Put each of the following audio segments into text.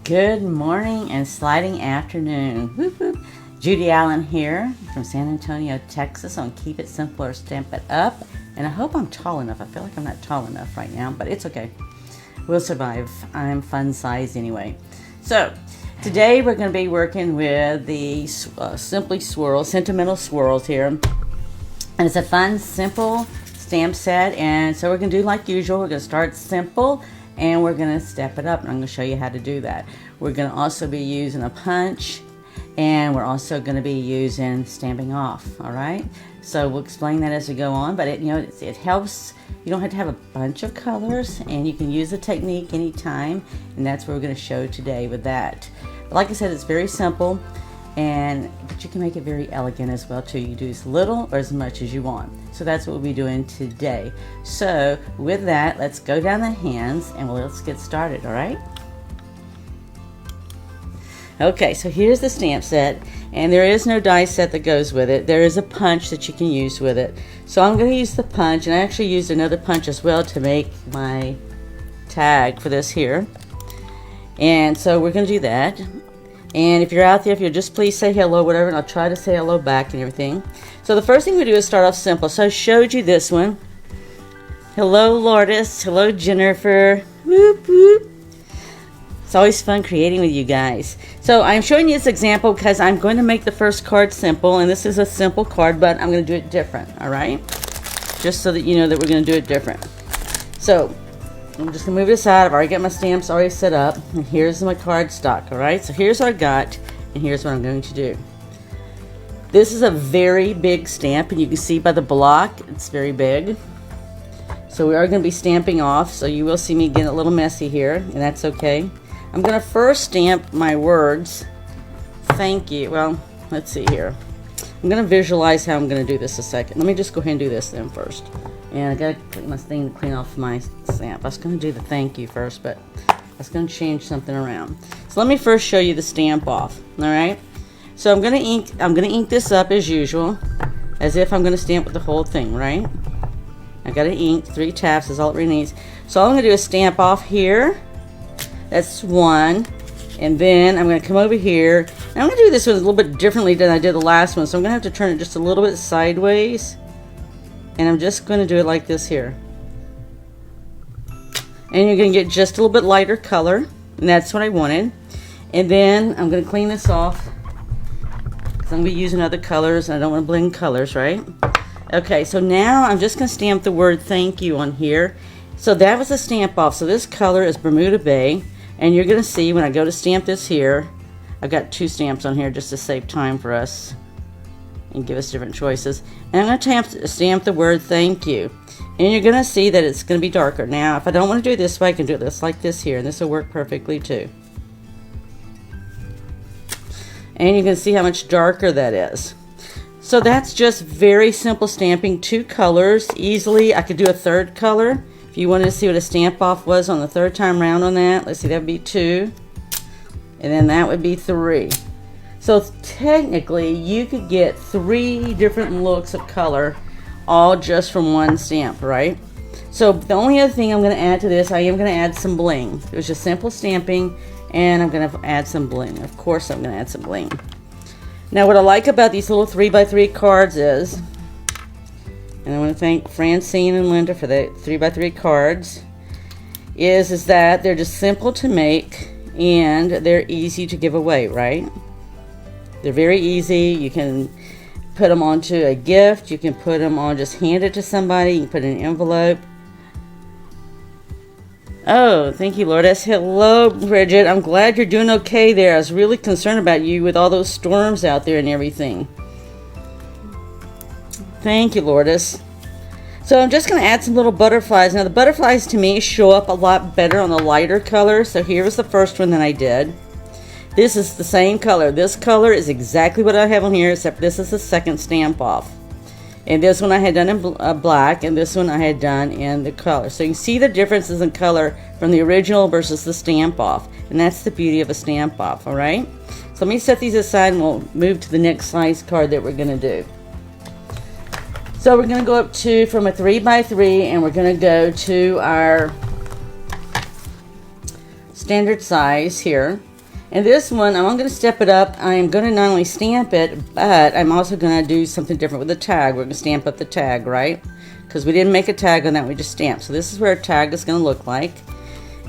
Good morning and sliding afternoon. Whoop, whoop. Judy Allen here from San Antonio, Texas on Keep It Simple or Stamp It Up. And I hope I'm tall enough. I feel like I'm not tall enough right now, but it's okay. We'll survive. I'm fun size anyway. So today we're going to be working with the Sentimental Swirls here. And it's a fun, simple stamp set. And so we're going to do like usual. We're going to start simple and we're going to step it up. And I'm going to show you how to do that. We're going to also be using a punch. And we're also going to be using stamping off, all right? So we'll explain that as we go on, but it helps. You don't have to have a bunch of colors, and you can use the technique anytime, and that's what we're going to show today with that. But like I said, it's very simple, but you can make it very elegant as well too. You do as little or as much as you want. So that's what we'll be doing today. So with that, let's go down the hands, and let's get started, all right? Okay, so here's the stamp set, and there is no die set that goes with it. There is a punch that you can use with it. So I'm going to use the punch, and I actually used another punch as well to make my tag for this here. And so we're going to do that. And if you're out there, if you'll just please say hello, whatever, and I'll try to say hello back and everything. So the first thing we do is start off simple. So I showed you this one. Hello, Lourdes. Hello, Jennifer. Whoop, whoop. It's always fun creating with you guys. So I'm showing you this example because I'm going to make the first card simple, and this is a simple card, but I'm going to do it different, all right? Just so that you know that we're going to do it different. So I'm just going to move this out. I've already got my stamps already set up, and here's my card stock, all right? So here's what I got, and here's what I'm going to do. This is a very big stamp, and you can see by the block, it's very big. So we are going to be stamping off, so you will see me getting a little messy here, and that's okay. I'm going to first stamp my words, thank you. Well, let's see here. I'm going to visualize how I'm going to do this a second. Let me just go ahead and do this then first. And I got to put my thing to clean off my stamp. I was going to do the thank you first, but I was going to change something around. So let me first show you the stamp off, all right? So I'm going to ink this up as usual, as if I'm going to stamp with the whole thing, right? I got to ink 3 taps is all it really needs. So all I'm going to do is stamp off here. That's one, and then I'm going to come over here, and I'm going to do this one a little bit differently than I did the last one, so I'm going to have to turn it just a little bit sideways, and I'm just going to do it like this here. And you're going to get just a little bit lighter color, and that's what I wanted. And then I'm going to clean this off, because I'm going to be using other colors, and I don't want to blend colors, right? Okay, so now I'm just going to stamp the word thank you on here. So that was a stamp off. So this color is Bermuda Bay. And you're going to see when I go to stamp this here, I've got 2 stamps on here just to save time for us and give us different choices. And I'm going to stamp the word thank you. And you're going to see that it's going to be darker. Now, if I don't want to do it this way, I can do this like this here, and this will work perfectly too. And you can see how much darker that is. So that's just very simple stamping, 2 colors easily. I could do a 3rd color. If you wanted to see what a stamp off was on the 3rd time round on that, let's see, that would be 2, and then that would be 3. So technically, you could get 3 different looks of color, all just from one stamp, right? So the only other thing I'm going to add to this, I am going to add some bling. It was just simple stamping, and I'm going to add some bling. Of course, I'm going to add some bling. Now, what I like about these little 3x3 cards is, and I want to thank Francine and Linda for the 3x3 cards, is that they're just simple to make and they're easy to give away, right? They're very easy. You can put them onto a gift. You can put them on, just hand it to somebody. You can put it in an envelope. Oh, thank you, Lourdes. Hello, Bridget. I'm glad you're doing okay there. I was really concerned about you with all those storms out there and everything. Thank you, Lourdes. So I'm just going to add some little butterflies. Now the butterflies to me show up a lot better on the lighter color. So here was the first one that I did. This is the same color. This color is exactly what I have on here, except this is the 2nd stamp off. And this one I had done in black, and this one I had done in the color. So you can see the differences in color from the original versus the stamp off. And that's the beauty of a stamp off, all right? So let me set these aside and we'll move to the next size card that we're going to do. So we're going to go up to from a 3x3, and we're going to go to our standard size here. And this one, I'm going to step it up. I'm going to not only stamp it, but I'm also going to do something different with the tag. We're going to stamp up the tag, right? Because we didn't make a tag on that, we just stamped. So this is where a tag is going to look like.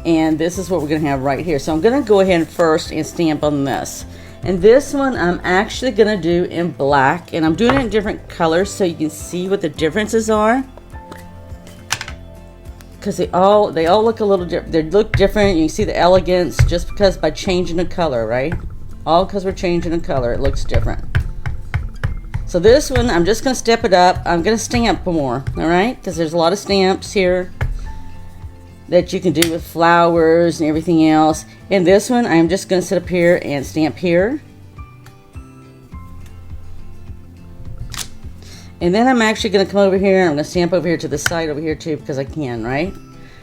And this is what we're going to have right here. So I'm going to go ahead first and stamp on this. And this one I'm actually going to do in black. And I'm doing it in different colors so you can see what the differences are. Because they all look a little different. They look different. You can see the elegance just because by changing the color, right? All because we're changing the color, it looks different. So this one, I'm just going to step it up. I'm going to stamp more, all right? Because there's a lot of stamps here that you can do with flowers and everything else. And this one, I'm just going to sit up here and stamp here. And then I'm actually going to come over here and I'm going to stamp over here to the side over here too because I can, right?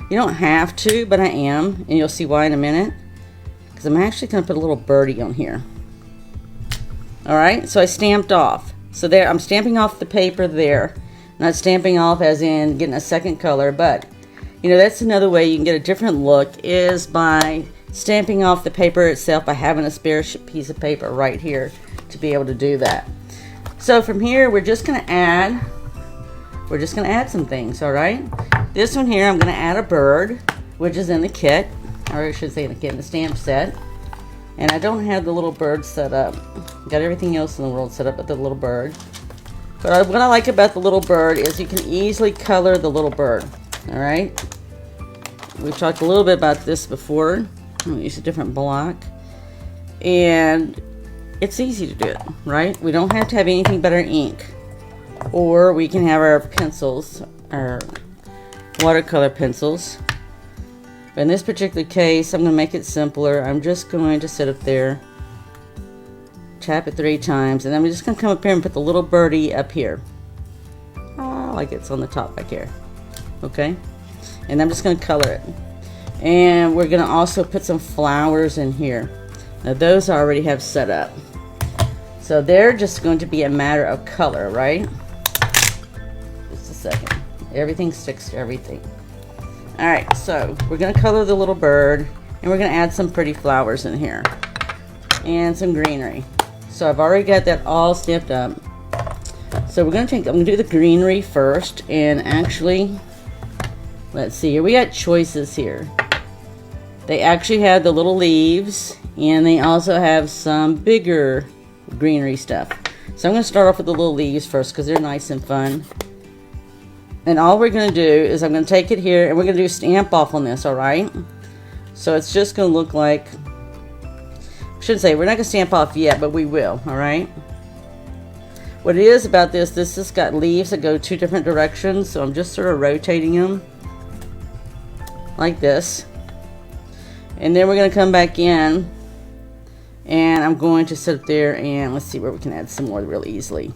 You don't have to, but I am. And you'll see why in a minute. Because I'm actually going to put a little birdie on here. Alright, so I stamped off. So there, I'm stamping off the paper there. Not stamping off as in getting a second color, but you know, that's another way you can get a different look is by stamping off the paper itself by having a spare piece of paper right here to be able to do that. So from here, we're just going to add some things, all right? This one here, I'm going to add a bird, which is in the kit, or I should say in the kit, in the stamp set. And I don't have the little bird set up. Got everything else in the world set up but the little bird. But what I like about the little bird is you can easily color the little bird, all right? We've talked a little bit about this before. I'm going to use a different block. And it's easy to do it, right? We don't have to have anything but our ink. Or we can have our pencils, our watercolor pencils. But in this particular case, I'm going to make it simpler. I'm just going to sit up there, tap it 3 times, and I'm just going to come up here and put the little birdie up here. Like it's on the top back here. Okay? And I'm just going to color it. And we're going to also put some flowers in here. Now those I already have set up. So they're just going to be a matter of color, right? Just a second. Everything sticks to everything. Alright, so we're going to color the little bird. And we're going to add some pretty flowers in here. And some greenery. So I've already got that all stamped up. So I'm going to do the greenery first. And actually, let's see here. We got choices here. They actually have the little leaves. And they also have some bigger greenery stuff. So I'm going to start off with the little leaves first because they're nice and fun. And all we're going to do is I'm going to take it here and we're going to do stamp off on this, alright? So it's just going to look like, I shouldn't say, we're not going to stamp off yet, but we will, alright? What it is about this has got leaves that go 2 different directions, so I'm just sort of rotating them like this. And then we're going to come back in and I'm going to sit up there and let's see where we can add some more real easily.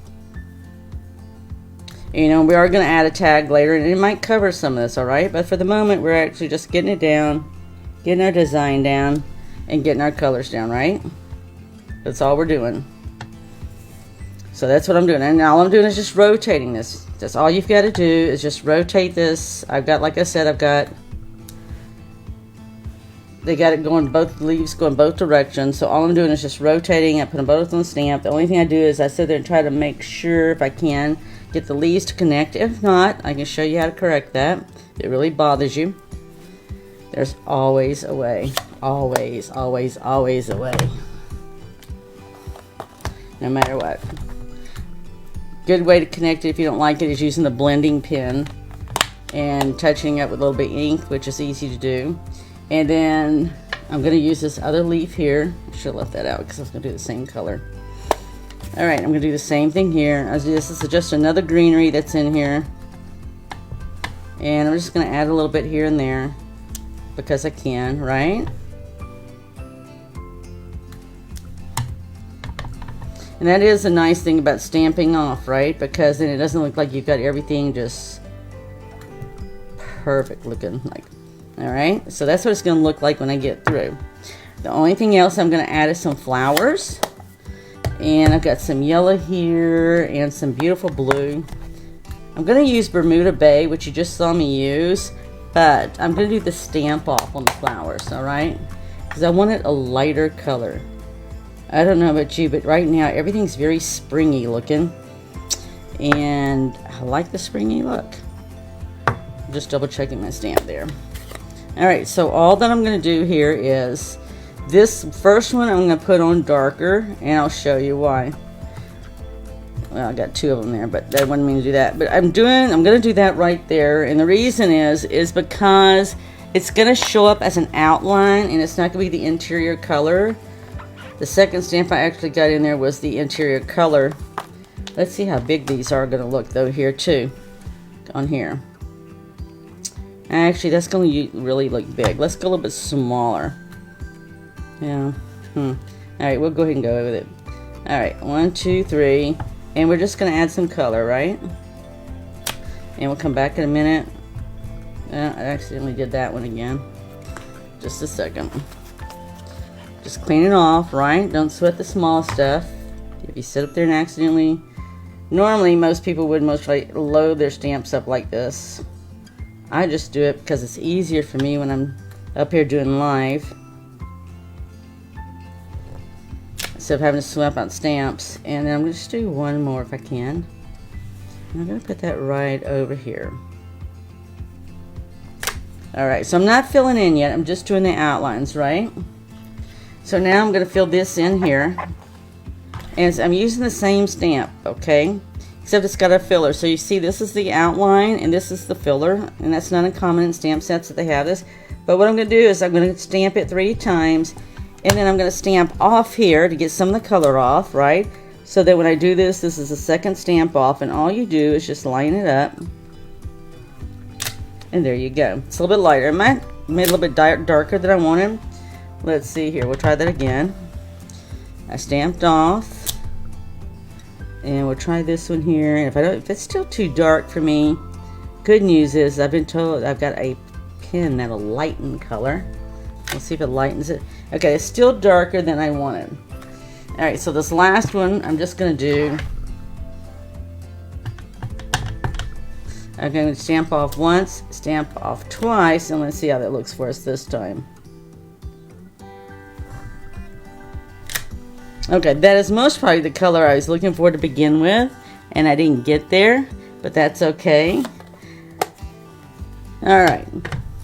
You know, we are going to add a tag later and it might cover some of this, alright? But for the moment, we're actually just getting it down, getting our design down, and getting our colors down, right? That's all we're doing. So that's what I'm doing. And all I'm doing is just rotating this. That's all you've got to do is just rotate this. I've got, like I said, they got it going, both leaves going both directions. So all I'm doing is just rotating. I put them both on the stamp. The only thing I do is I sit there and try to make sure, if I can, get the leaves to connect. If not, I can show you how to correct that. If it really bothers you, there's always a way. Always, always, always a way. No matter what. Good way to connect it if you don't like it is using the blending pen and touching it with a little bit of ink, which is easy to do. And then I'm going to use this other leaf here. I should have left that out because I was going to do the same color. Alright, I'm going to do the same thing here. This is just another greenery that's in here. And I'm just going to add a little bit here and there because I can, right? And that is a nice thing about stamping off, right? Because then it doesn't look like you've got everything just perfect looking. Alright, so that's what it's going to look like when I get through. The only thing else I'm going to add is some flowers. And I've got some yellow here and some beautiful blue. I'm going to use Bermuda Bay, which you just saw me use. But I'm going to do the stamp off on the flowers, alright? because I wanted a lighter color. I don't know about you, but right now everything's very springy looking, and I like the springy look. Just double checking my stamp there. Alright, so all that I'm going to do here is this first one I'm going to put on darker, and I'll show you why. Well, I got two of them there, but that wouldn't mean to do that. But I'm going to do that right there, and the reason is because it's going to show up as an outline, and it's not going to be the interior color. The second stamp I actually got in there was the interior color. Let's see how big these are going to look though here too, on here. Actually, that's going to really look big. Let's go a little bit smaller. Yeah. Alright, we'll go ahead and go with it. Alright, 1, 2, 3. And we're just going to add some color, right? And we'll come back in a minute. I accidentally did that one again. Just a second. Just clean it off, right? Don't sweat the small stuff. If you sit up there and accidentally... Normally, most people would mostly load their stamps up like this. I just do it because it's easier for me when I'm up here doing live, instead of having to swap out stamps. And then I'm going to just do one more if I can. And I'm going to put that right over here. Alright, so I'm not filling in yet. I'm just doing the outlines, right? So now I'm going to fill this in here. And I'm using the same stamp, okay? Except it's got a filler. So you see this is the outline and this is the filler. And that's not uncommon in stamp sets that they have this. But what I'm going to do is I'm going to stamp it 3 times. And then I'm going to stamp off here to get some of the color off, right? So that when I do this, this is the second stamp off. And all you do is just line it up. And there you go. It's a little bit lighter. I made a little bit darker than I wanted. Let's see here. We'll try that again. I stamped off. And we'll try this one here. And if it's still too dark for me, good news is I've been told I've got a pen that'll lighten color. We'll see if it lightens it. Okay, it's still darker than I wanted. Alright, so this last one I'm just going to do. I'm going to stamp off once, stamp off twice, and let's see how that looks for us this time. Okay, that is most probably the color I was looking for to begin with, and I didn't get there, but that's okay. Alright,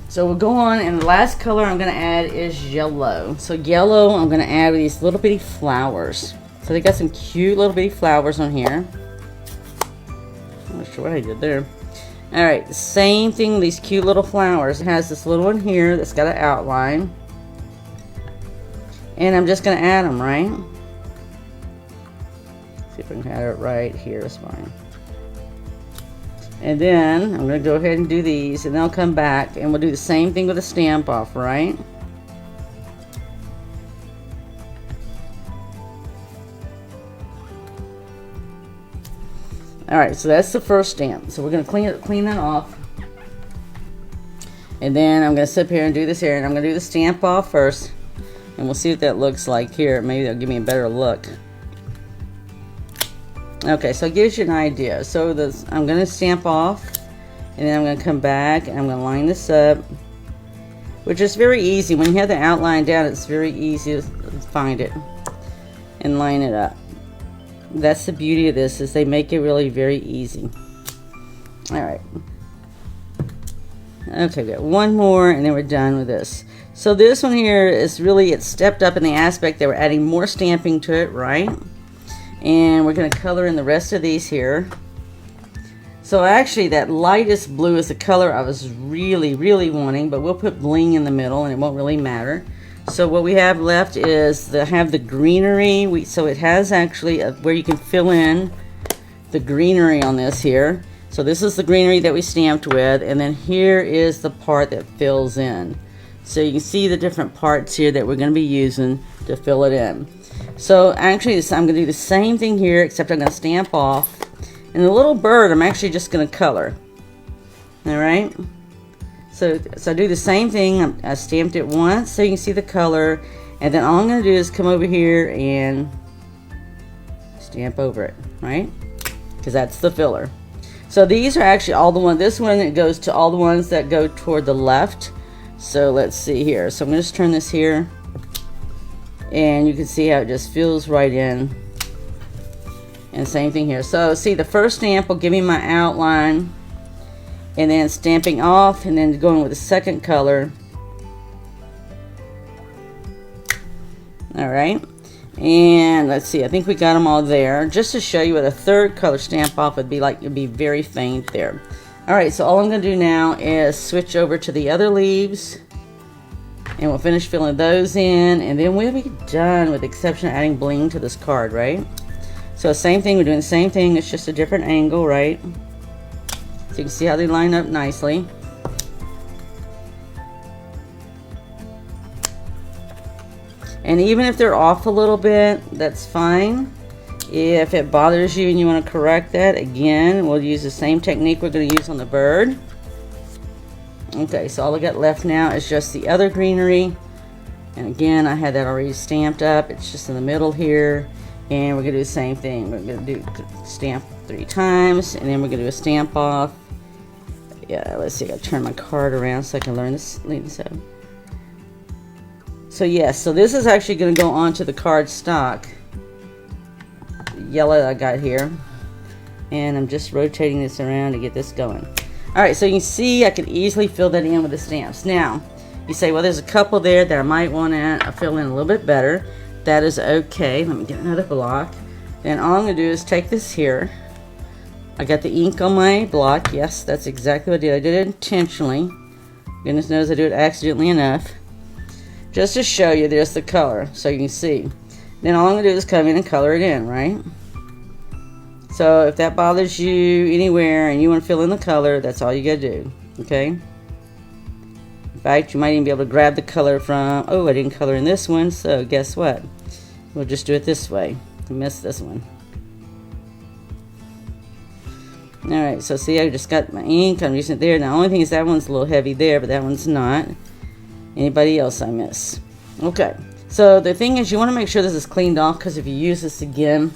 so we'll go on, and the last color I'm going to add is yellow. So yellow I'm going to add with these little bitty flowers. So they got some cute little bitty flowers on here. I'm not sure what I did there. Alright, same thing, these cute little flowers. It has this little one here that's got an outline. And I'm just going to add them, right? See if I can add it right here, it's fine. And then I'm going to go ahead and do these, and then I'll come back and we'll do the same thing with a stamp off, right? Alright, so that's the first stamp. So we're going to clean that off. And then I'm going to sit here and do this here, and I'm going to do the stamp off first. And we'll see what that looks like here. Maybe that'll give me a better look. Okay, so it gives you an idea. So I'm going to stamp off, and then I'm going to come back, and I'm going to line this up, which is very easy. When you have the outline down, it's very easy to find it and line it up. That's the beauty of this, is they make it really very easy. Alright. Okay, we got one more, and then we're done with this. So this one here is really, it's stepped up in the aspect that we're adding more stamping to it, right? And we're going to color in the rest of these here. So actually that lightest blue is the color I was really wanting, but we'll put bling in the middle and it won't really matter. So what we have left is the greenery. So it has actually where you can fill in the greenery on this here. So this is the greenery that we stamped with, and then here is the part that fills in. So you can see the different parts here that we're going to be using to fill it in. So actually I'm going to do the same thing here, except I'm going to stamp off. And the little bird I'm actually just going to color. Alright? So I do the same thing. I stamped it once so you can see the color. And then all I'm going to do is come over here and stamp over it. Right? Because that's the filler. So these are actually all the ones. This one, it goes to all the ones that go toward the left. So let's see here. So I'm going to just turn this here. And you can see how it just fills right in. And same thing here. So see, the first stamp will give me my outline, and then stamping off, and then going with the second color. All right, and let's see, I think we got them all there. Just to show you what a third color stamp off would be like, it'd be very faint there. All right, so all I'm going to do now is switch over to the other leaves, and we'll finish filling those in, and then we'll be done, with the exception of adding bling to this card, right? So same thing, we're doing the same thing, it's just a different angle, right? So you can see how they line up nicely. And even if they're off a little bit, that's fine. If it bothers you and you want to correct that, again, we'll use the same technique we're going to use on the bird. Okay, so all I got left now is just the other greenery. And again, I had that already stamped up. It's just in the middle here. And we're going to do the same thing. We're going to do stamp 3 times, and then we're going to do a stamp off. Yeah, let's see, I gotta turn my card around so I can learn this. So yes, so this is actually going to go onto the card stock. Yellow I got here, and I'm just rotating this around to get this going. Alright, so you can see I can easily fill that in with the stamps. Now, you say, well, there's a couple there that I might want to fill in a little bit better. That is okay. Let me get another block. Then all I'm going to do is take this here. I got the ink on my block. Yes, that's exactly what I did. I did it intentionally. Goodness knows I do it accidentally enough. Just to show you, there's the color, so you can see. Then all I'm going to do is come in and color it in, right? So if that bothers you anywhere and you want to fill in the color, that's all you got to do, okay? In fact, you might even be able to grab the color from, oh, I didn't color in this one, so guess what? We'll just do it this way. I missed this one. Alright, so see, I just got my ink. I'm using it there. Now, the only thing is that one's a little heavy there, but that one's not. Anybody else I miss? Okay, so the thing is, you want to make sure this is cleaned off, because if you use this again,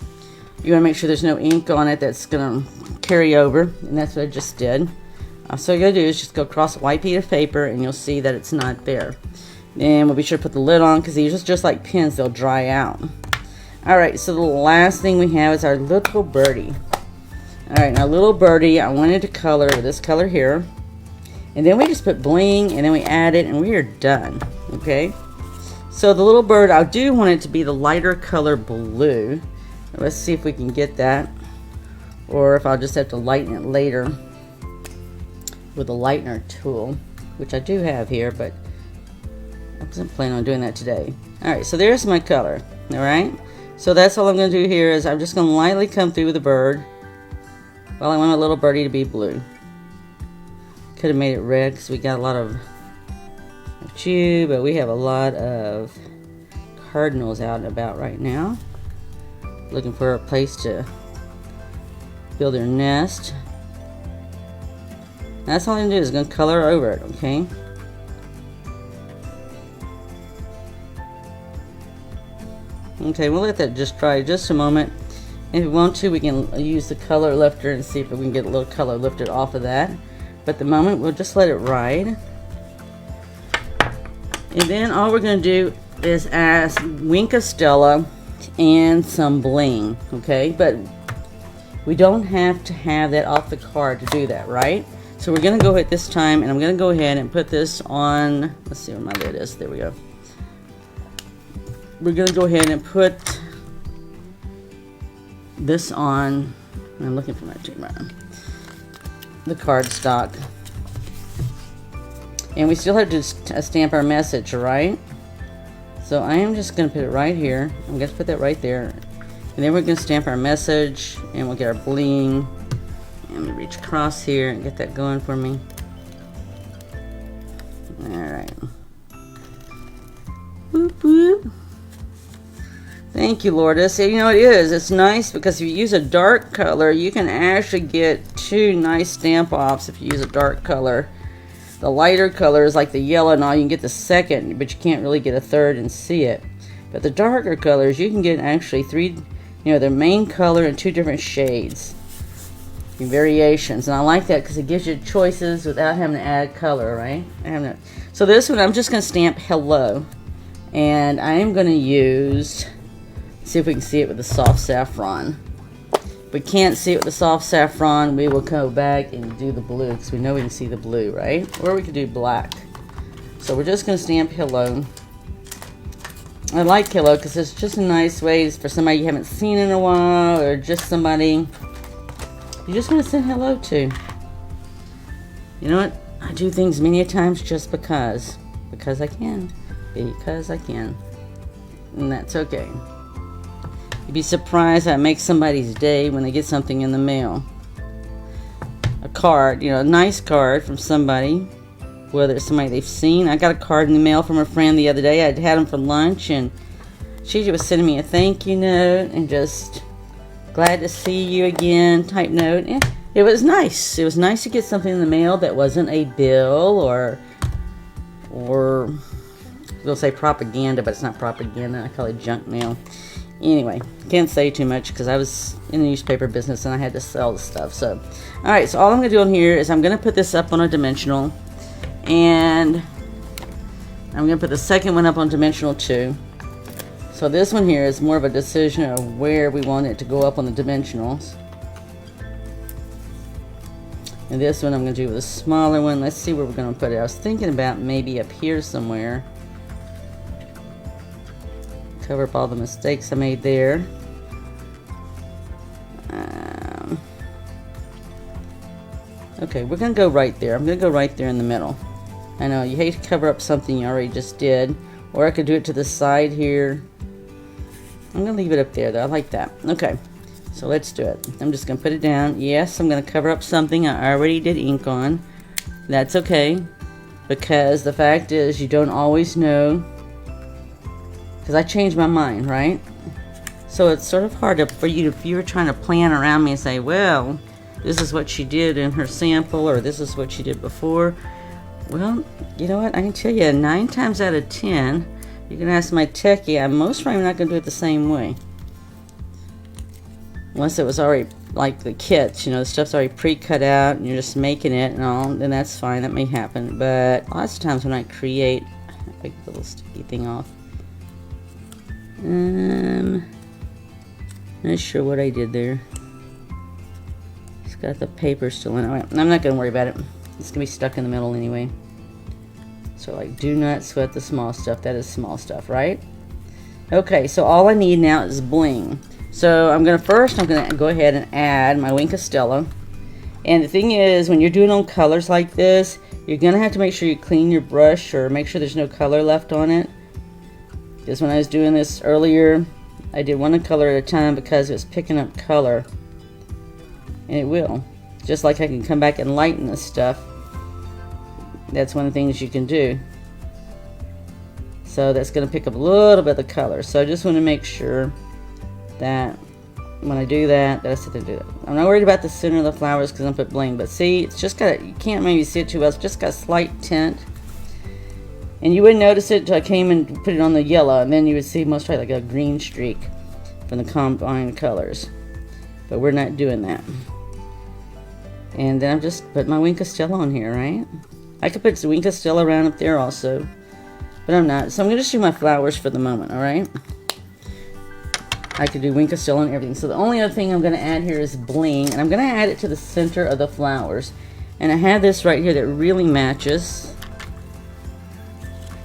you want to make sure there's no ink on it that's going to carry over, and that's what I just did. So all you got to do is just go across a white piece of paper, and you'll see that it's not there. And we'll be sure to put the lid on, because these are just like pins, they'll dry out. Alright, so the last thing we have is our little birdie. Alright, now little birdie, I wanted to color with this color here. And then we just put bling, and then we add it, and we are done. Okay? So the little bird, I do want it to be the lighter color blue. Let's see if we can get that. Or if I'll just have to lighten it later with a lightener tool, which I do have here, but I wasn't planning on doing that today. Alright, so there's my color. Alright? So that's all I'm going to do here is I'm just going to lightly come through with the bird. Well, I want my little birdie to be blue. Could have made it red because we got a lot of chew, but we have a lot of cardinals out and about right now. Looking for a place to build their nest. That's all I'm going to do is going to color over it, okay? Okay, we'll let that just dry just a moment. If we want to, we can use the color lifter and see if we can get a little color lifted off of that. But at the moment, we'll just let it ride. And then all we're going to do is add wink of Stella and some bling, okay? But we don't have to have that off the card to do that, right? So we're going to go ahead this time, and I'm going to go ahead and put this on. Let's see where my lid is. There we go. We're going to go ahead and put this on. I'm looking for my the cardstock, and we still have to stamp our message, right? So I am just going to put it right here. I'm going to put that right there, and then we're going to stamp our message, and we'll get our bling. Let me reach across here and get that going for me. All right. Whoop, whoop. Thank you, Lourdes. You know, it is. It's nice because if you use a dark color, you can actually get 2 nice stamp offs if you use a dark color. The lighter color is like the yellow and all. You can get the second, but you can't really get a third and see it. But the darker colors, you can get actually 3, their main color in 2 different shades. Variations. And I like that because it gives you choices without having to add color, right? So this one, I'm just going to stamp hello. And I am going to use, see if we can see it with the soft saffron. If we can't see it with the soft saffron, we will go back and do the blue, because we know we can see the blue, right? Or we could do black. So we're just going to stamp hello. I like hello because it's just a nice way for somebody you haven't seen in a while, or just somebody you just want to send hello to. You know what? I do things many a times just because I can. Because I can. And that's okay. You'd be surprised that makes somebody's day when they get something in the mail. A card, you know, a nice card from somebody, whether it's somebody they've seen. I got a card in the mail from a friend the other day. I'd had them for lunch, and she was sending me a thank you note and just glad to see you again type note. And it was nice. It was nice to get something in the mail that wasn't a bill or we'll say propaganda, but it's not propaganda. I call it junk mail. Anyway, can't say too much because I was in the newspaper business and I had to sell the stuff. So, alright, so all I'm going to do on here is I'm going to put this up on a dimensional, and I'm going to put the second one up on dimensional 2. So this one here is more of a decision of where we want it to go up on the dimensionals. And this one I'm going to do with a smaller one. Let's see where we're going to put it. I was thinking about maybe up here somewhere. Cover up all the mistakes I made there. Okay, we're going to go right there. I'm going to go right there in the middle. I know, you hate to cover up something you already just did. Or I could do it to the side here. I'm going to leave it up there though. I like that. Okay, so let's do it. I'm just going to put it down. Yes, I'm going to cover up something I already did ink on. That's okay. Because the fact is, you don't always know. Because I changed my mind, right? So it's sort of hard for you if you're trying to plan around me and say, well, this is what she did in her sample, or this is what she did before. Well, you know what? I can tell you 9 times out of 10, you can ask my techie, I'm most probably not going to do it the same way. Unless it was already like the kits, you know, the stuff's already pre-cut out and you're just making it and all, then that's fine, that may happen. But lots of times when I create, I take the little sticky thing off. Not sure what I did there. It's got the paper still in it. Right, I'm not going to worry about it. It's going to be stuck in the middle anyway. So, like, do not sweat the small stuff. That is small stuff, right? Okay, so all I need now is bling. So, I'm going to go ahead and add my Wink of Stella. And the thing is, when you're doing on colors like this, you're going to have to make sure you clean your brush or make sure there's no color left on it. Because when I was doing this earlier, I did one color at a time because it was picking up color. And it will. Just like I can come back and lighten this stuff. That's one of the things you can do. So that's going to pick up a little bit of the color. So I just want to make sure that when I do that, I sit there and do that. I'm not worried about the center of the flowers because I'm put bling. But see, it's just got, you can't maybe see it too well. It's just got a slight tint. And you wouldn't notice it until I came and put it on the yellow. And then you would see most probably like a green streak from the combined colors. But we're not doing that. And then I'm just put my Wink of Stella on here, right? I could put the Wink of Stella around up there also. But I'm not. So I'm going to just do my flowers for the moment, alright? I could do Wink of Stella and everything. So the only other thing I'm going to add here is bling. And I'm going to add it to the center of the flowers. And I have this right here that really matches.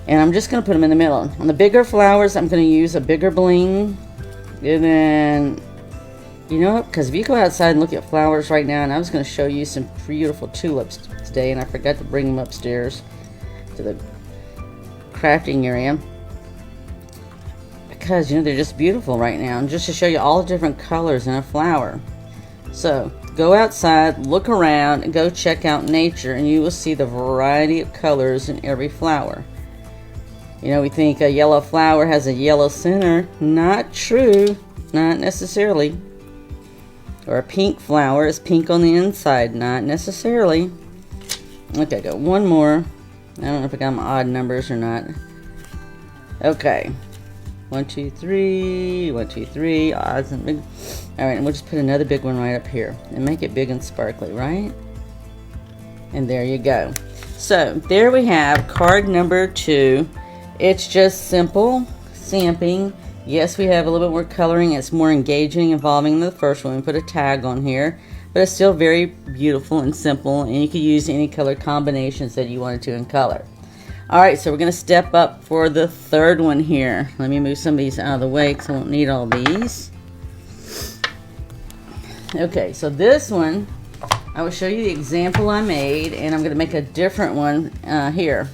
And I'm just going to put them in the middle. On the bigger flowers, I'm going to use a bigger bling. And then, you know what? Because if you go outside and look at flowers right now, and I was going to show you some beautiful tulips today, and I forgot to bring them upstairs to the crafting area. Because, you know, they're just beautiful right now. And just to show you all the different colors in a flower. So, go outside, look around, and go check out nature, and you will see the variety of colors in every flower. You know, we think a yellow flower has a yellow center. Not true. Not necessarily. Or a pink flower is pink on the inside. Not necessarily. Okay, go one more. I don't know if I got my odd numbers or not. Okay. 1, 2, 3. 1, 2, 3. Odds and big. Alright, and we'll just put another big one right up here. And make it big and sparkly, right? And there you go. So, there we have card number 2. It's just simple stamping. Yes, we have a little bit more coloring. It's more engaging, involving than the first one. We put a tag on here, but it's still very beautiful and simple, and you can use any color combinations that you wanted to in color. Alright, so we're going to step up for the third one here. Let me move some of these out of the way because I won't need all these. Okay, so this one, I will show you the example I made, and I'm going to make a different one here.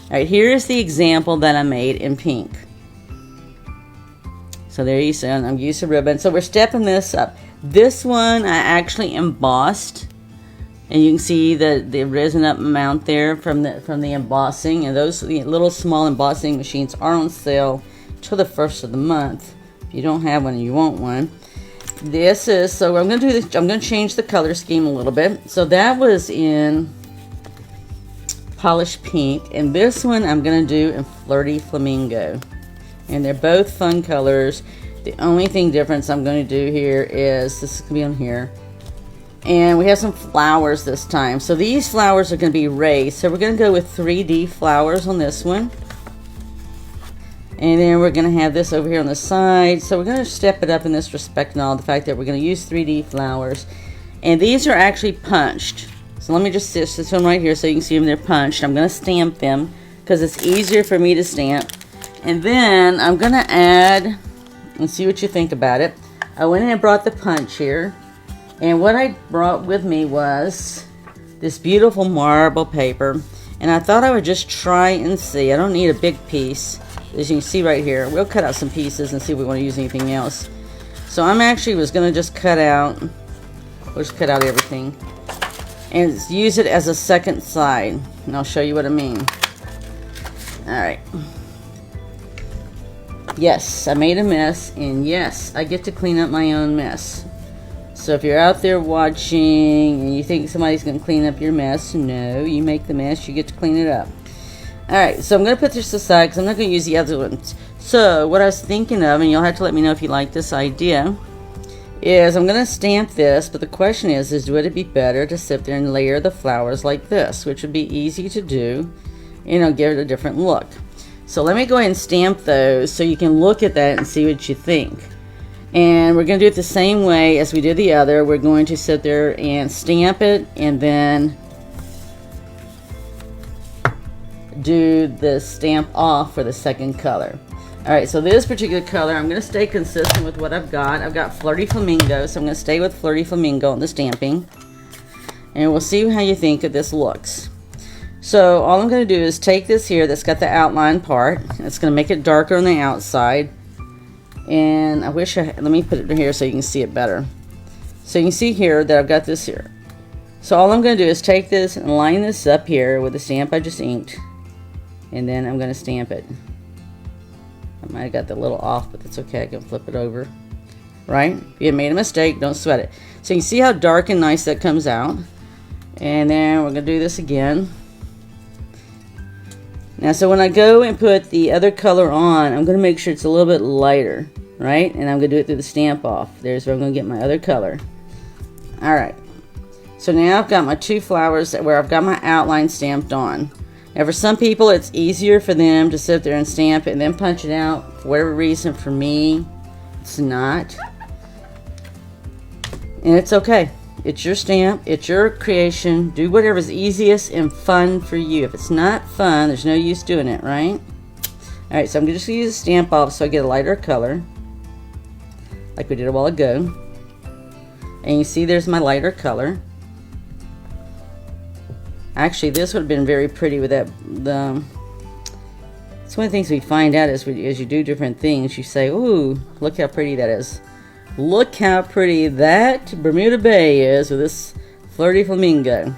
Alright, here's the example that I made in pink. So there you see, I'm using ribbon. So we're stepping this up. This one I actually embossed, and you can see the risen up amount there from the embossing. And those little small embossing machines are on sale till the first of the month. If you don't have one and you want one, this is. So I'm going to do this. I'm going to change the color scheme a little bit. So that was in polished pink, and this one I'm going to do in flirty flamingo. And they're both fun colors. The only thing difference I'm going to do here is, this is going to be on here, and we have some flowers this time. So these flowers are going to be raised. So we're going to go with 3D flowers on this one. And then we're going to have this over here on the side. So we're going to step it up in this respect and all, the fact that we're going to use 3D flowers. And these are actually punched. So let me just stitch this one right here so you can see them. They're punched. I'm going to stamp them because it's easier for me to stamp. And then I'm going to add, and see what you think about it. I went in and brought the punch here. And what I brought with me was this beautiful marble paper. And I thought I would just try and see. I don't need a big piece. As you can see right here, we'll cut out some pieces and see if we want to use anything else. So I'm actually was going to just cut out, we'll just cut out everything. And use it as a second side. And I'll show you what I mean. Alright. Yes, I made a mess, and yes, I get to clean up my own mess. So if you're out there watching and you think somebody's going to clean up your mess, no, you make the mess, you get to clean it up. Alright, so I'm going to put this aside because I'm not going to use the other ones. So what I was thinking of, and you'll have to let me know if you like this idea, is I'm going to stamp this, but the question is would it be better to sit there and layer the flowers like this, which would be easy to do, and it'll give it a different look. So let me go ahead and stamp those so you can look at that and see what you think. And we're going to do it the same way as we did the other. We're going to sit there and stamp it and then do the stamp off for the second color. Alright, so this particular color, I'm going to stay consistent with what I've got. I've got Flirty Flamingo, so I'm going to stay with Flirty Flamingo on the stamping. And we'll see how you think that this looks. So all I'm going to do is take this here that's got the outline part. It's going to make it darker on the outside. And I wish let me put it here so you can see it better. So you can see here that I've got this here. So all I'm going to do is take this and line this up here with the stamp I just inked. And then I'm going to stamp it. I might have got that a little off, but that's okay. I can flip it over. Right? If you made a mistake, don't sweat it. So you can see how dark and nice that comes out. And then we're going to do this again. Now, so when I go and put the other color on, I'm going to make sure it's a little bit lighter, right? And I'm going to do it through the stamp off. There's where I'm going to get my other color. Alright. So now I've got my two flowers where I've got my outline stamped on. Now, for some people, it's easier for them to sit there and stamp it and then punch it out. For whatever reason, for me, it's not. And it's okay. It's your stamp, it's your creation. Do whatever's easiest and fun for you. If it's not fun, there's no use doing it, right? Alright, so I'm just going to use a stamp off so I get a lighter color, like we did a while ago. And you see there's my lighter color. Actually, this would have been very pretty with that. It's one of the things we find out as you do different things. You say, ooh, look how pretty that is. Look how pretty that Bermuda Bay is with this Flirty Flamingo.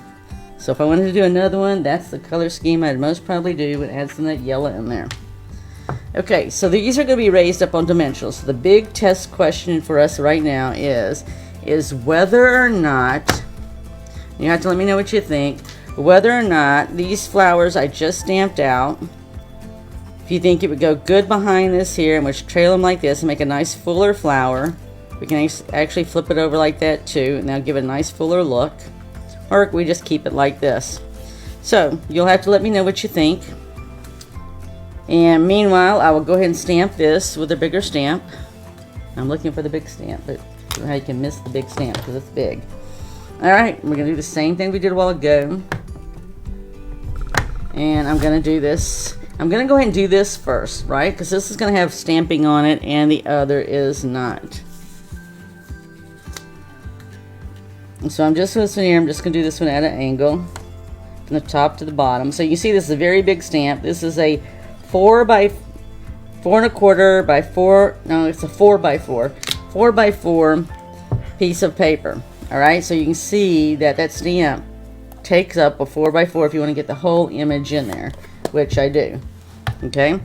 So if I wanted to do another one, that's the color scheme I'd most probably do, and add some of that yellow in there. Okay, so these are going to be raised up on dimensionals. So the big test question for us right now is whether or not, you have to let me know what you think, whether or not these flowers I just stamped out, if you think it would go good behind this here, and we should trail them like this and make a nice fuller flower. We can actually flip it over like that too, and that'll give it a nice fuller look. Or we just keep it like this. So you'll have to let me know what you think. And meanwhile, I will go ahead and stamp this with a bigger stamp. I'm looking for the big stamp, but I can miss the big stamp because it's big. Alright, we're going to do the same thing we did a while ago. And I'm going to do this. I'm going to go ahead and do this first, right? Because this is going to have stamping on it and the other is not. And so I'm just going to do this one at an angle from the top to the bottom. So you see this is a very big stamp. This is a 4 by 4.25 by 4, no, it's a 4 by 4 by 4 piece of paper. Alright, so you can see that that stamp takes up a 4 by 4 if you want to get the whole image in there, which I do. Okay,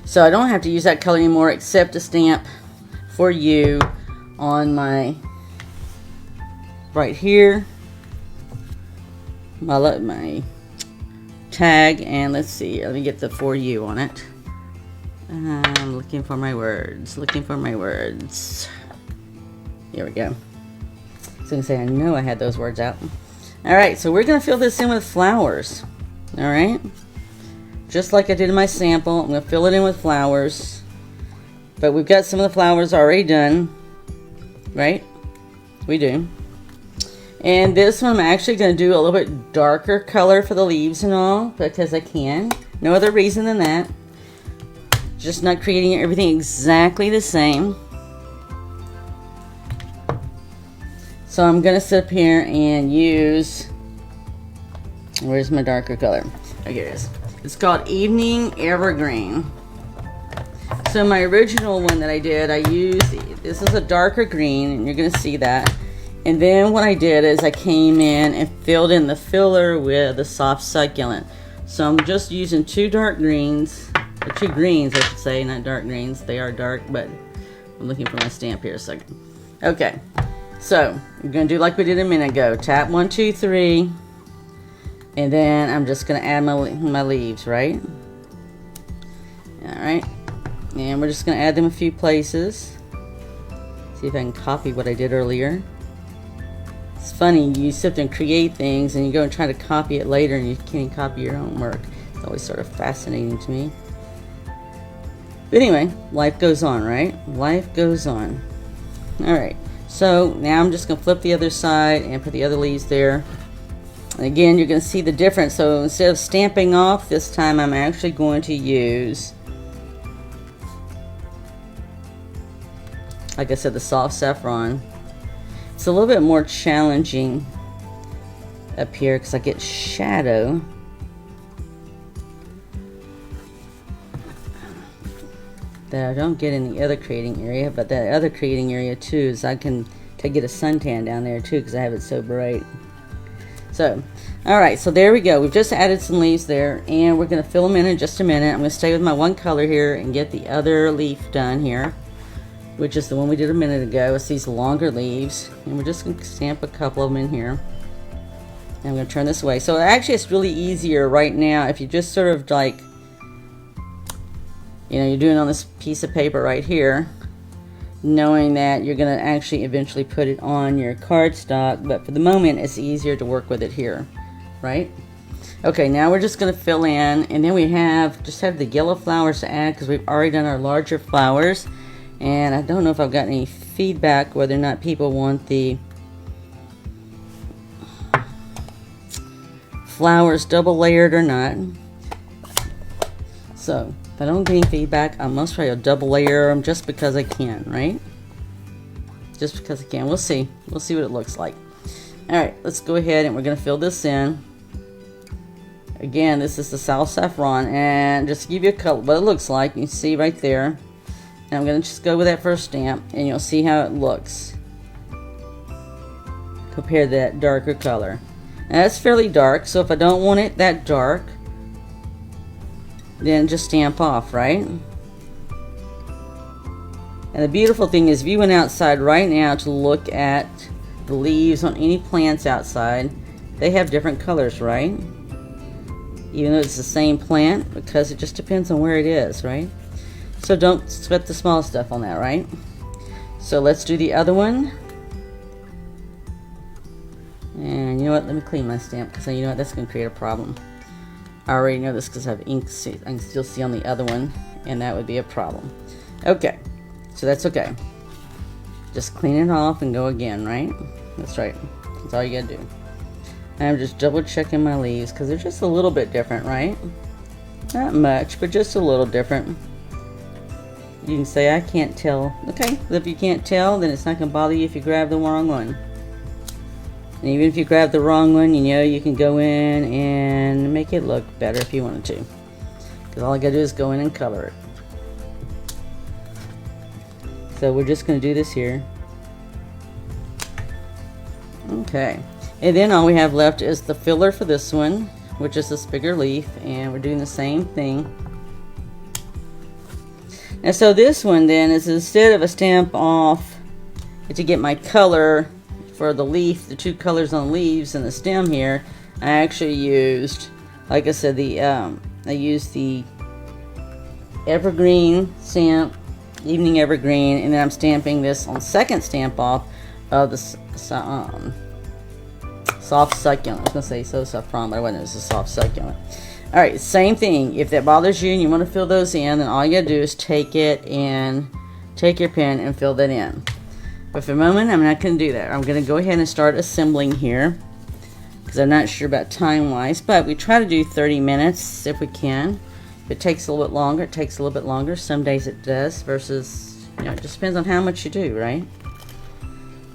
so I don't have to use that color anymore except to stamp for you on my, right here, my tag, and let's see, let me get the for you on it. I'm looking for my words, Here we go. So I can say I know I had those words out. Alright, so we're going to fill this in with flowers. Alright, just like I did in my sample, I'm going to fill it in with flowers. But we've got some of the flowers already done, right? We do. And this one I'm actually going to do a little bit darker color for the leaves and all, because I can. No other reason than that. Just not creating everything exactly the same. So I'm going to sit up here and use, where's my darker color? Oh, here it is. It's called Evening Evergreen. So my original one that I did, I used, this is a darker green, and you're going to see that. And then what I did is I came in and filled in the filler with the soft succulent. So I'm just using two dark greens, or two greens I should say, not dark greens. They are dark, but I'm looking for my stamp here a second. Okay. So, we're going to do like we did a minute ago. Tap 1, 2, 3. And then I'm just going to add my leaves, right? Alright. And we're just going to add them a few places. See if I can copy what I did earlier. It's funny, you sit there and create things and you go and try to copy it later and you can't even copy your own work. It's always sort of fascinating to me. But anyway, life goes on, right? Life goes on. Alright. So now I'm just going to flip the other side and put the other leaves there. And again, you're going to see the difference. So instead of stamping off, this time I'm actually going to use, like I said, the soft saffron. It's a little bit more challenging up here because I get shadow. That I don't get in the other creating area, but that other creating area too is I can get a suntan down there too because I have it so bright. So, alright, so there we go. We've just added some leaves there and we're going to fill them in just a minute. I'm going to stay with my one color here and get the other leaf done here, which is the one we did a minute ago. It's these longer leaves, and we're just going to stamp a couple of them in here. And I'm going to turn this away. So actually it's really easier right now if you just sort of like, you know, you're doing it on this piece of paper right here, knowing that you're going to actually eventually put it on your cardstock, but for the moment it's easier to work with it here, right? Okay, now we're just going to fill in, and then we just have the yellow flowers to add because we've already done our larger flowers, and I don't know if I've got any feedback whether or not people want the flowers double layered or not. So if I don't get any feedback, I'll most probably double layer them just because I can, right? Just because I can. We'll see. We'll see what it looks like. Alright, let's go ahead and we're going to fill this in. Again, this is the soft saffron, and just to give you a color, what it looks like, you can see right there. And I'm going to just go with that first stamp, and you'll see how it looks compared to that darker color. Now that's fairly dark, so if I don't want it that dark, then just stamp off, right? And the beautiful thing is if you went outside right now to look at the leaves on any plants outside, they have different colors, right? Even though it's the same plant, because it just depends on where it is, right? So don't sweat the small stuff on that, right? So let's do the other one. And you know what, let me clean my stamp because you know what, that's going to create a problem. I already know this because I have ink. I can still see on the other one, and that would be a problem. Okay, so that's okay. Just clean it off and go again, right? That's right. That's all you gotta do. I'm just double checking my leaves because they're just a little bit different, right? Not much, but just a little different. You can say, I can't tell. Okay, if you can't tell, then it's not going to bother you if you grab the wrong one. And even if you grab the wrong one, you know you can go in and make it look better if you wanted to. Because all I got to do is go in and color it. So we're just going to do this here. Okay. And then all we have left is the filler for this one, which is this bigger leaf. And we're doing the same thing. And so this one then is, instead of a stamp off to get my color for the leaf, the two colors on the leaves and the stem here, I actually used, like I said, I used the evergreen stamp, evening evergreen, and then I'm stamping this on second stamp off of the soft succulent. I was going to say so saffron, but I wasn't. It was a soft succulent. Alright, same thing. If that bothers you and you want to fill those in, then all you gotta do is take it and take your pen and fill that in. But for the moment, I'm not going to do that. I'm going to go ahead and start assembling here because I'm not sure about time-wise, but we try to do 30 minutes if we can. If it takes a little bit longer, it takes a little bit longer. Some days it does versus, you know, it just depends on how much you do, right?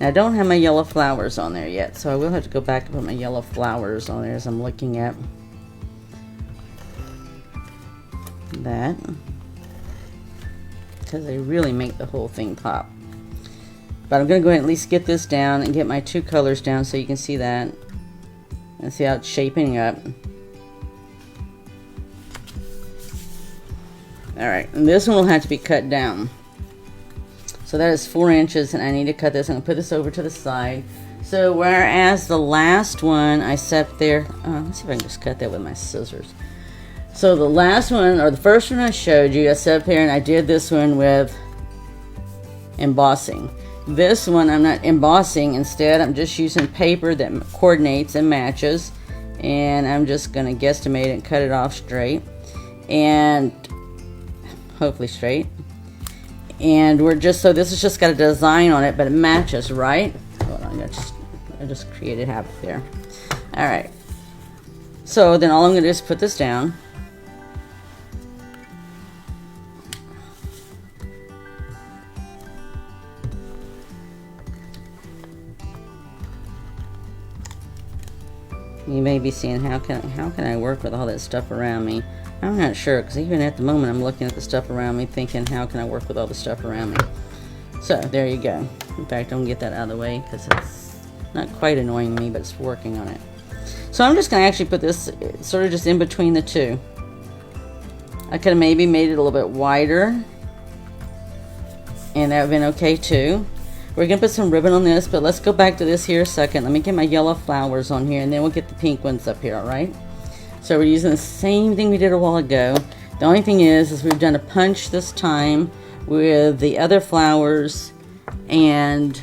Now, I don't have my yellow flowers on there yet, so I will have to go back and put my yellow flowers on there as I'm looking at that, because they really make the whole thing pop. But I'm going to go ahead and at least get this down and get my two colors down so you can see that and see how it's shaping up. Alright, and this one will have to be cut down. So that is 4 inches, and I need to cut this. I'm going to put this over to the side. So whereas the last one I set there, let's see if I can just cut that with my scissors. So the last one, or the first one I showed you, I set up here and I did this one with embossing. This one I'm not embossing. Instead, I'm just using paper that coordinates and matches. And I'm just going to guesstimate it and cut it off straight. And hopefully straight. And we're just, so this has just got a design on it, but it matches, right? Hold on, I just created havoc there. Alright. So then all I'm going to do is put this down. You may be seeing, how can I work with all that stuff around me? I'm not sure, because even at the moment I'm looking at the stuff around me thinking, how can I work with all the stuff around me? So there you go. In fact, I'm going to get that out of the way because it's not quite annoying me, but it's working on it. So I'm just going to actually put this sort of just in between the two. I could have maybe made it a little bit wider, and that would have been okay too. We're going to put some ribbon on this, but let's go back to this here a second. Let me get my yellow flowers on here, and then we'll get the pink ones up here, alright? So we're using the same thing we did a while ago. The only thing is we've done a punch this time with the other flowers, and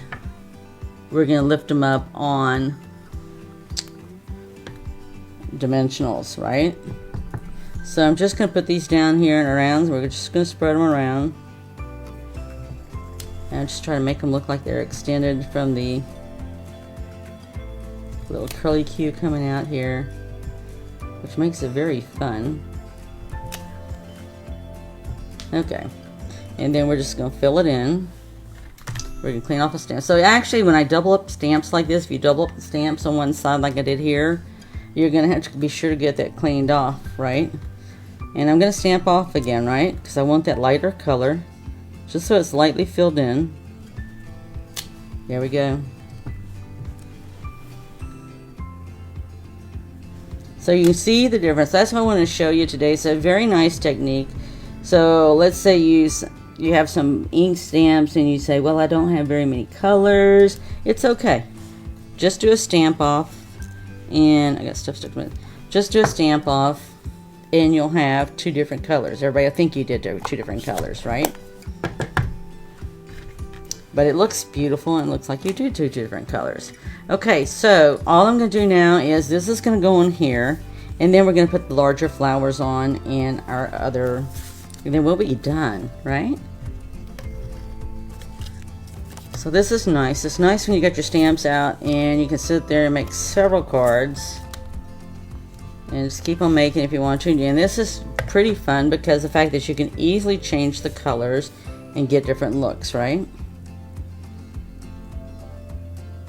we're going to lift them up on dimensionals, right? So I'm just going to put these down here and around. We're just going to spread them around. And just try to make them look like they're extended from the little curly Q coming out here, which makes it very fun. Okay, and then we're just going to fill it in. We're going to clean off a stamp. So actually, when I double up stamps like this, if you double up the stamps on one side like I did here, you're going to have to be sure to get that cleaned off, right? And I'm going to stamp off again, right? Because I want that lighter color, just so it's lightly filled in. There we go. So you can see the difference. That's what I want to show you today. It's a very nice technique. So let's say you have some ink stamps and you say, well, I don't have very many colors. It's okay. Just do a stamp off, and I got stuff stuck to it. Just do a stamp off, and you'll have 2 different colors. Everybody, I think you did 2 different colors, right? But it looks beautiful, and it looks like you do 2 different colors. Okay, so all I'm going to do now is this is going to go on here, And then we're going to put the larger flowers on in our other, and then we'll be done, right? So this is nice. It's nice when you got your stamps out and you can sit there and make several cards. And just keep on making if you want to. And this is pretty fun because the fact that you can easily change the colors and get different looks, right?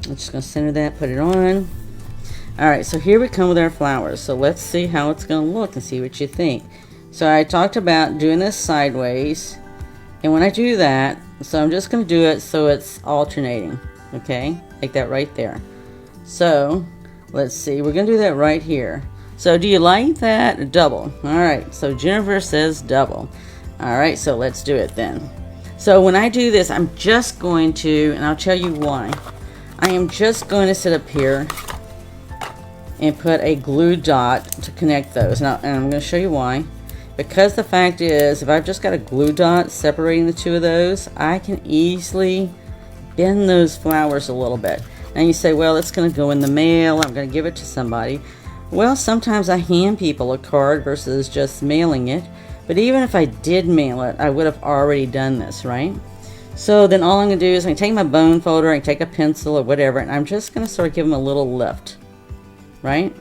I'm just going to center that, put it on. Alright, so here we come with our flowers. So let's see how it's going to look and see what you think. So I talked about doing this sideways. And when I do that, so I'm just going to do it so it's alternating. Okay? Like that right there. So, let's see. We're going to do that right here. So do you like that? Double. Alright, so Jennifer says double. Alright, so let's do it then. So when I do this, I'm just going to, and I'll tell you why. I am just going to sit up here and put a glue dot to connect those. Now, and I'm going to show you why. Because the fact is, if I've just got a glue dot separating the two of those, I can easily bend those flowers a little bit. And you say, well, it's going to go in the mail. I'm going to give it to somebody. Well, sometimes I hand people a card versus just mailing it. But even if I did mail it, I would have already done this, right? So then all I'm going to do is I can take my bone folder, I can take a pencil or whatever, and I'm just going to sort of give them a little lift, right?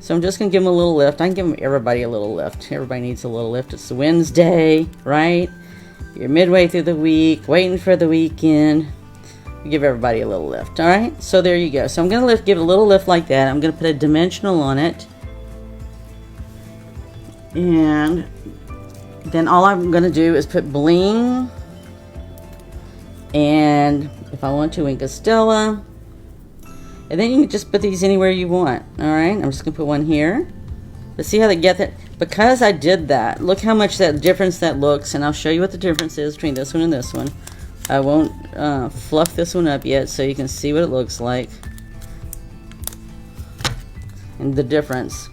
So I'm just going to give them a little lift. I can give everybody a little lift. Everybody needs a little lift. It's Wednesday, right? You're midway through the week, waiting for the weekend. You give everybody a little lift, all right? So there you go. So I'm going to give it a little lift like that. I'm going to put a dimensional on it. And then all I'm going to do is put bling. And if I want to, ink a Stella. And then you can just put these anywhere you want. Alright, I'm just going to put one here. But see how they get that? Because I did that, look how much that difference that looks. And I'll show you what the difference is between this one and this one. I won't fluff this one up yet so you can see what it looks like. And the difference.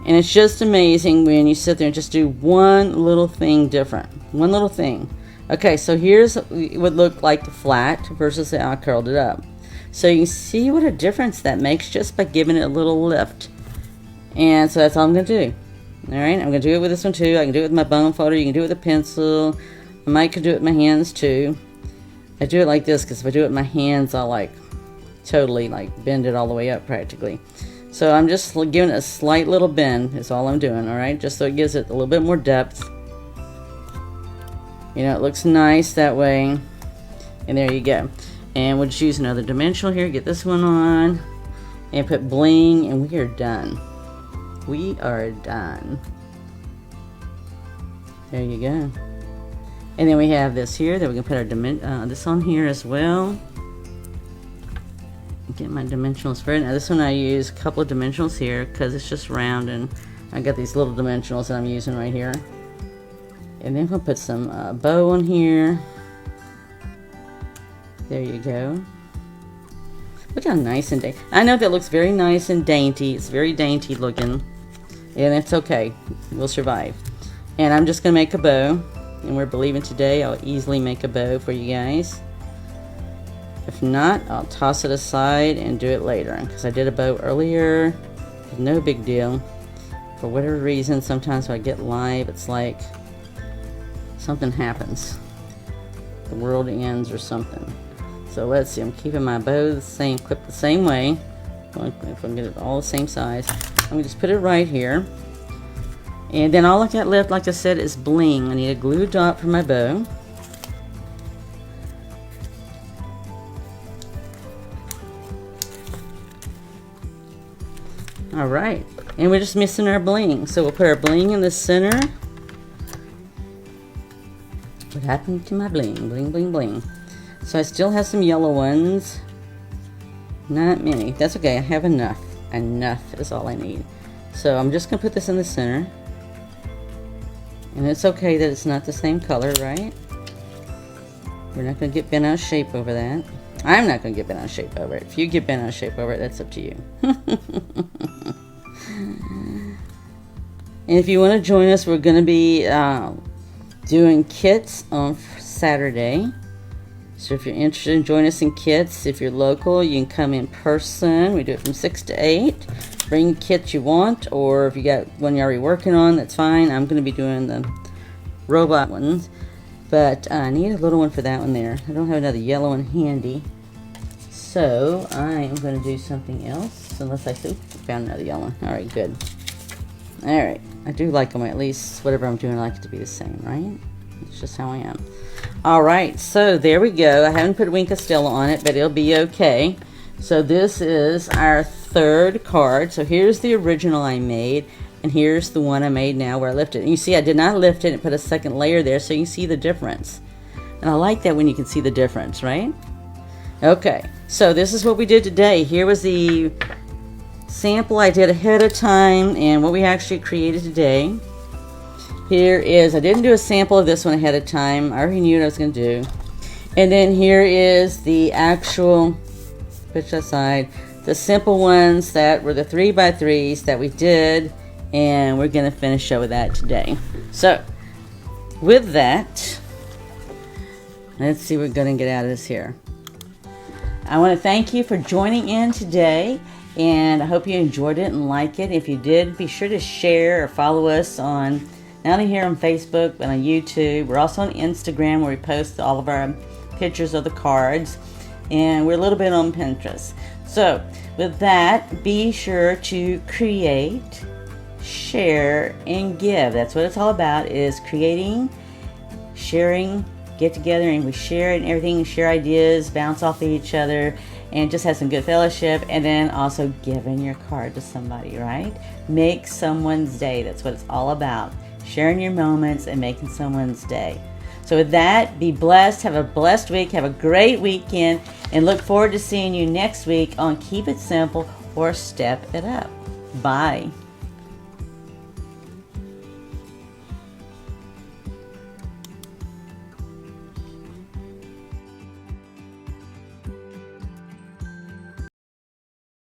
And it's just amazing when you sit there and just do one little thing different. One little thing. Okay, so here's what would look like the flat versus how I curled it up. So you can see what a difference that makes just by giving it a little lift. And so that's all I'm going to do. Alright, I'm going to do it with this one too. I can do it with my bone folder. You can do it with a pencil. I might could do it with my hands too. I do it like this because if I do it with my hands, I'll like totally like bend it all the way up practically. So I'm just giving it a slight little bend is all I'm doing, alright? Just so it gives it a little bit more depth. You know, it looks nice that way. And there you go. And we'll just use another dimensional here. Get this one on. And put bling. And we are done. We are done. There you go. And then we have this here. That we can put our this on here as well. Get my dimensionals for it. Now this one I use a couple of dimensionals here. Because it's just round. And I got these little dimensionals that I'm using right here. And then we'll put some bow on here. There you go. Look how nice and dainty. I know that looks very nice and dainty. It's very dainty looking. And it's okay. We'll survive. And I'm just going to make a bow. And we're believing today I'll easily make a bow for you guys. If not, I'll toss it aside and do it later. Because I did a bow earlier. No big deal. For whatever reason, sometimes when I get live, it's like something happens. The world ends or something. So let's see. I'm keeping my bow the same, clipped the same way. If I can get it all the same size. I'm going to just put it right here. And then all I got left, like I said, is bling. I need a glue dot for my bow. Alright. And we're just missing our bling. So we'll put our bling in the center. What happened to my bling? Bling, bling, bling. So I still have some yellow ones. Not many. That's okay. I have enough. Enough is all I need. So I'm just going to put this in the center. And it's okay that it's not the same color, right? We're not going to get bent out of shape over that. I'm not going to get bent out of shape over it. If you get bent out of shape over it, that's up to you. And if you want to join us, we're going to be doing kits on Saturday. So if you're interested in joining us in kits, if you're local, you can come in person. We do it from 6 to 8. spring kits you want, or if you got one you're already working on, that's fine. I'm going to be doing the robot ones, but I need a little one for that one there. I don't have another yellow one handy, so I am going to do something else, unless I found another yellow one. All right, good. All right, I do like them, at least whatever I'm doing, I like it to be the same, right? It's just how I am. All right, so there we go. I haven't put Wink of Stella on it, but it'll be okay. So this is our third card. So here's the original I made, and here's the one I made now where I lifted it. And you see I did not lift it and put a second layer there, so you can see the difference. And I like that when you can see the difference, right? Okay, so this is what we did today. Here was the sample I did ahead of time and what we actually created today. Here is, I didn't do a sample of this one ahead of time. I already knew what I was going to do. And then here is the actual, push aside, the simple ones that were the 3x3s that we did, and we're going to finish up with that today. So, with that, let's see what we're going to get out of this here. I want to thank you for joining in today, and I hope you enjoyed it and like it. If you did, be sure to share or follow us on, not only here on Facebook, but on YouTube. We're also on Instagram, where we post all of our pictures of the cards, and we're a little bit on Pinterest. So with that, be sure to create, share, and give. That's what it's all about, is creating, sharing, get together and we share and everything, share ideas, bounce off of each other, and just have some good fellowship. And then also giving your card to somebody, right? Make someone's day. That's what it's all about. Sharing your moments and making someone's day. So with that, be blessed. Have a blessed week. Have a great weekend. And look forward to seeing you next week on Keep It Simple or Step It Up. Bye.